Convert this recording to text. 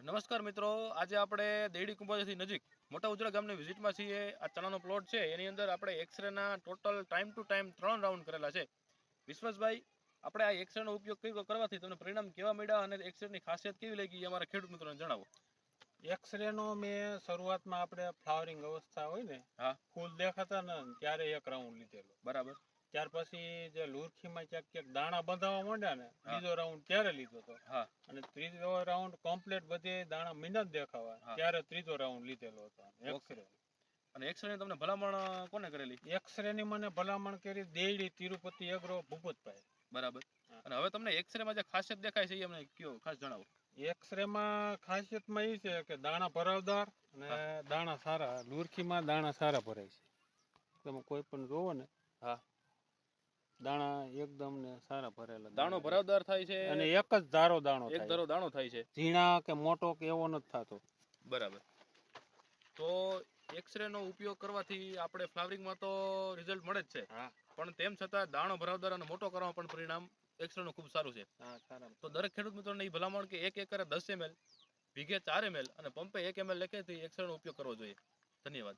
નમસ્કાર મિત્રો, આજે આપણે દેડી કુંભારથી નજીક મોટા ઉજળા ગામની વિઝિટમાં છીએ. આ ચણાનો પ્લોટ છે, એની અંદર આપણે એક્સરેના total time to time 3 round કરેલા છે. વિશ્વાસભાઈ, આપણે આ એક્સરેનો ઉપયોગ કેવો કરવાથી તમને પરિણામ કેવા મળ્યા અને એક્સરેની ખાસિયત કેવી લાગી અમારા ખેડૂત મિત્રોને જણાવો. એક્સરેનો મેં શરૂઆતમાં આપણે ફ્લાવરિંગ અવસ્થા હોય ને, હા, ફૂલ દેખાતા ને ત્યારે એક રાઉન્ડ લીધેલો. બરાબર. ત્યાર પછી જે લુરખીમાં ક્યાંક દાણા બંધાવા માંડ્યા ને, હા. બીજો રાઉન્ડ ત્યારે લીધો હતો. હા, અને ત્રીજો રાઉન્ડ કમ્પ્લીટ બધે દાણા મીંડા જ દેખાવા, હા. ત્યારે ત્રીજો રાઉન્ડ લીધેલો હતો એક્સરે. અને એક્સરેની તમને ભલામણ કોને કરેલી? એક્સરેની મને ભલામણ કરી દેડી તિરુપતિ એગ્રો ભૂપતભાઈ. બરાબર. અને હવે તમને એક્સરેમાં જે ખાસિયત દેખાય છે એ અમને કયો, ખાસ જણાવો. એક્સરેમાં ખાસિયતમાં એ છે કે દાણા ભરાવદાર અને દાણા સારા, લુરખીમાં દાણા સારા ભરાય છે. તમે કોઈ પણ જોવો ને, હા, દાણા એકદમ ને સારા ભરેલા. દાણો ભરાવદાર થાય છે અને એક જ ધારો દાણો એક થાય. ધારો દાણો થાય છે. ઝીણા કે મોટો કે એવો નથી થતો. બરાબર. તો એક્સરેનો ઉપયોગ કરવાથી આપણે ફ્લાવરિંગમાં તો રિઝલ્ટ મળે જ છે, પણ તેમ છતાં દાણો ભરાવદાર અને મોટો કરવામાં પણ પરિણામ એક્સરેનું ખૂબ સારું છે. તો દરેક ખેડૂત મિત્રોને એ ભલામણ કે 1 એકરે 10 ml, વીઘે 4 ml અને પંપે 1 ml લેખેથી એક્સરેનો ઉપયોગ કરવો જોઈએ. ધન્યવાદ.